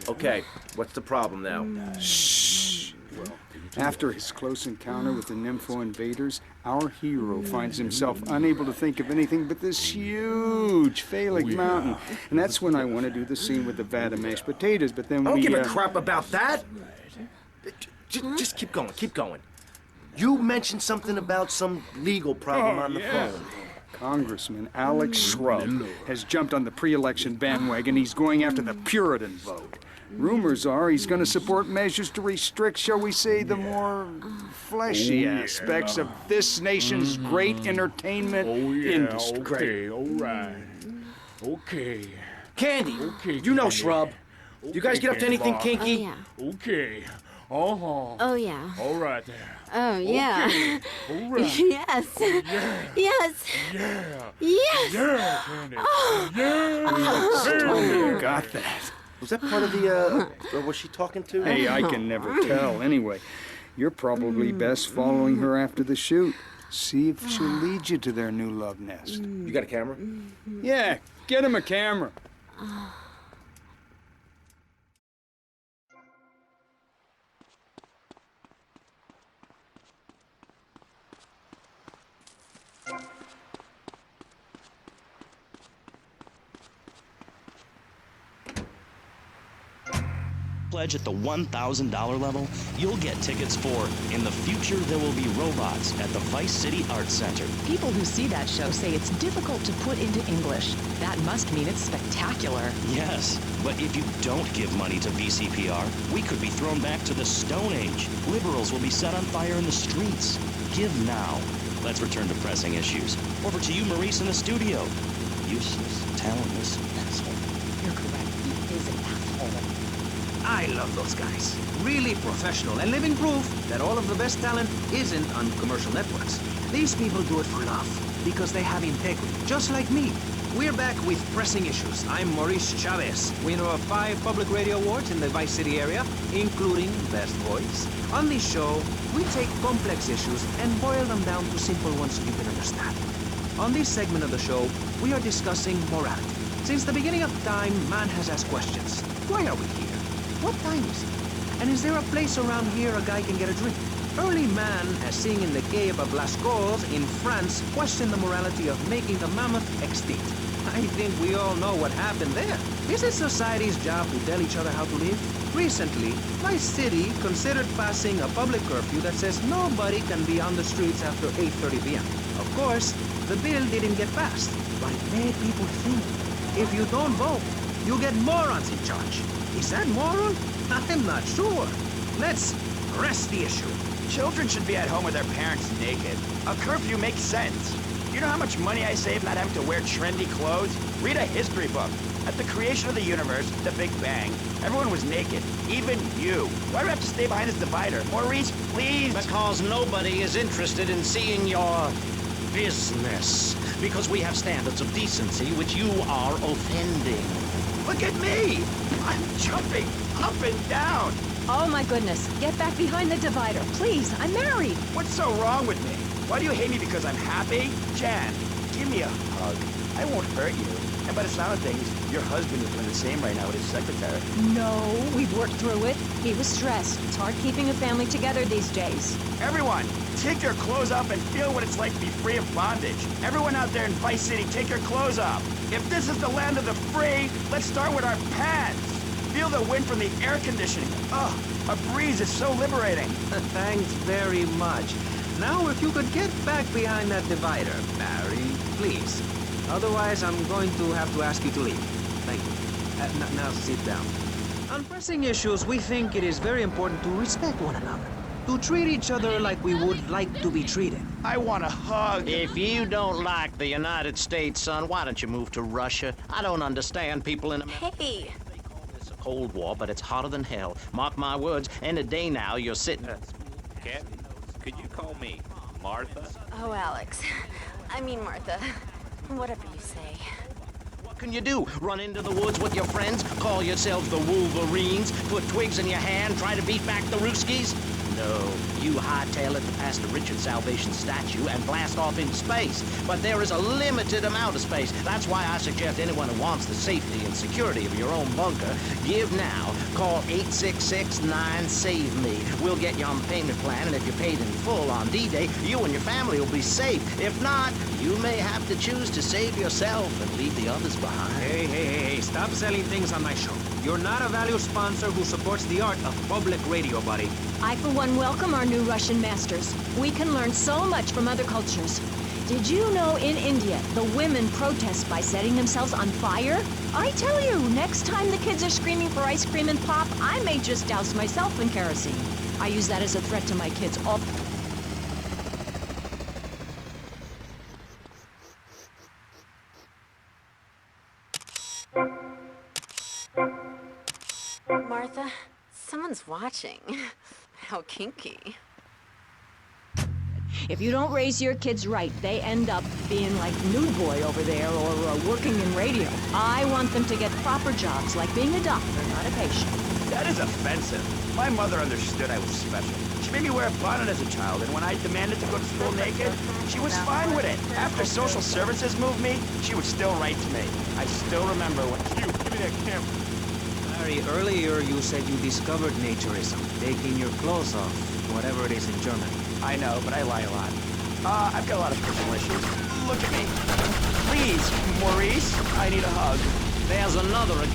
Okay, what's the problem now? Shh. After his close encounter with the Nympho invaders, our hero finds himself unable to think of anything but this huge phallic mountain. And that's when I want to do the scene with the vat of mashed potatoes, but then I don't we... give a crap about that! Just keep going, keep going. You mentioned something about some legal problem on the phone. Congressman Alex Shrub has jumped on the pre-election bandwagon. He's going after the Puritan vote. Rumors are he's going to support measures to restrict, shall we say, the more fleshy aspects of this nation's great entertainment industry. Okay, all right. Okay. Candy, Okay, you know Candy. Shrub. You guys get up to anything kinky? Oh, yeah. Okay. Oh, yeah. All right there. Oh, yeah. All right. Yes. Yeah. Yes. Yeah. Yes. Yeah, Candy. You got that. Was that part of the, or was she talking to? Hey, I can never tell. Anyway, you're probably best following her after the shoot. See if she'll lead you to their new love nest. You got a camera? Yeah, get him a camera. Pledge at the $1,000 level, you'll get tickets for In the Future There Will Be Robots at the Vice City Arts Center. People who see that show say it's difficult to put into English. That must mean it's spectacular. Yes, but if you don't give money to VCPR, we could be thrown back to the Stone Age. Liberals will be set on fire in the streets. Give now. Let's return to pressing issues. Over to you, Maurice, in the studio. Useless, talentless asshole. You're correct. He is an asshole. I love those guys. Really professional and living proof that all of the best talent isn't on commercial networks. These people do it for love, because they have integrity, just like me. We're back with Pressing Issues. I'm Maurice Chavez, winner of 5 public radio awards in the Vice City area, including Best Voice. On this show, we take complex issues and boil them down to simple ones you can understand. On this segment of the show, we are discussing morality. Since the beginning of time, man has asked questions. Why are we here? What time is it? And is there a place around here a guy can get a drink? Early man, as seen in the Cave of Lascaux in France, questioned the morality of making the mammoth extinct. I think we all know what happened there. Is it society's job to tell each other how to live? Recently, my city considered passing a public curfew that says nobody can be on the streets after 8:30 p.m. Of course, the bill didn't get passed, but it made people think. If you don't vote, you get morons in charge. Is that moral? I'm not sure. Let's press the issue. Children should be at home with their parents naked. A curfew makes sense. You know how much money I save not having to wear trendy clothes? Read a history book. At the creation of the universe, the Big Bang, everyone was naked. Even you. Why do I have to stay behind this divider? Maurice, please! Because nobody is interested in seeing your business. Because we have standards of decency which you are offending. Look at me! I'm jumping up and down! Oh my goodness, get back behind the divider, please, I'm married. What's so wrong with me? Why do you hate me because I'm happy? Jan, give me a hug. I won't hurt you. And by the sound of things, your husband is doing the same right now with his secretary. No, we've worked through it. He was stressed. It's hard keeping a family together these days. Everyone, take your clothes off and feel what it's like to be free of bondage. Everyone out there in Vice City, take your clothes off. If this is the land of the free, let's start with our pants. Feel the wind from the air conditioning. Oh, a breeze is so liberating. Thanks very much. Now, if you could get back behind that divider, Barry, please. Otherwise, I'm going to have to ask you to leave. Thank you. Now sit down. On pressing issues, we think it is very important to respect one another. To treat each other like we would like to be treated. I want a hug. If you don't like the United States, son, why don't you move to Russia? I don't understand people in America. Hey. They call this a Cold War, but it's hotter than hell. Mark my words, any day now you're sitting... Cat, could you call me Martha? Oh, Alex. I mean, Martha. Whatever you say. What can you do? Run into the woods with your friends? Call yourselves the Wolverines? Put twigs in your hair and try to beat back the Ruskies? No, you hightail it to past the Richard Salvation statue and blast off into space. But there is a limited amount of space. That's why I suggest anyone who wants the safety and security of your own bunker, give now. Call 866-9-SAVE-ME. We'll get you on the payment plan, and if you're paid in full on D-Day, you and your family will be safe. If not, you may have to choose to save yourself and leave the others behind. Hey, stop selling things on my show. You're not a value sponsor who supports the art of public radio, buddy. I, for one, welcome our new Russian masters. We can learn so much from other cultures. Did you know in India, the women protest by setting themselves on fire? I tell you, next time the kids are screaming for ice cream and pop, I may just douse myself in kerosene. I use that as a threat to my kids all... Martha, someone's watching. How kinky. If you don't raise your kids right, they end up being like Nude Boy over there or working in radio. I want them to get proper jobs, like being a doctor, not a patient. That is offensive. My mother understood I was special. She made me wear a bonnet as a child, and when I demanded to go to school naked, she was fine with it. After social services moved me, she would still write to me. I still remember when... You, give me that camera. Larry, earlier you said you discovered naturism, taking your clothes off, whatever it is in Germany. I know, but I lie a lot. I've got a lot of personal issues. Look at me. Please, Maurice, I need a hug. There's another...